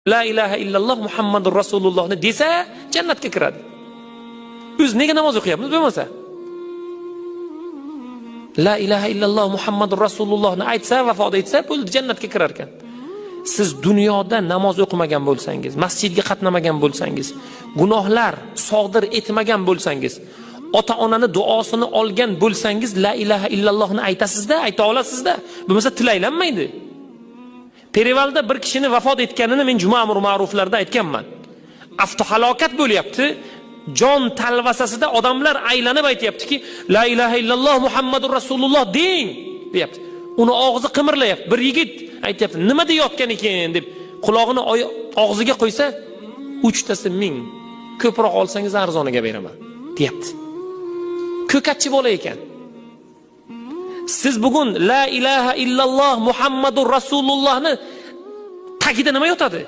La ilaha illalloh Muhammadur Rasulullohni desa jannatga kiradi. Biz nega namoz o'qiyapmiz bo'lmasa? La ilaha illalloh Muhammadur Rasulullohni aytsa, vafot etsa, bo'ldi, jannatga kirar ekan. Siz dunyoda namoz o'qimagan bo'lsangiz, masjidga qatnamagan bo'lsangiz, gunohlar sodir etmagan bo'lsangiz, ota-onani duosini olgan bo'lsangiz, la ilaha illallohni aytasizda, ayta olasizda. Bo'lmasa tilaylanmaydi. Perivalda bir kishini vafot etganini men juma amr ma'ruflarda aytganman. Avtohalokat bo'lyapti. Jon talvasasida odamlar aylanib aytayaptiki, la ilaha illalloh Muhammadur Rasululloh deng, deyapti. Uni og'zi qimirlayapti. Bir yigit aytayapti, nima deyotgan ekan deb quloqini og'ziga qo'ysa, 3 tasi 1000. Ko'proq olsangiz arzoniga beraman, deyapti. Ko'katchi bola ekan. Siz bugun la ilaha illalloh Muhammadur Rasulullohni tagida nima yotadi?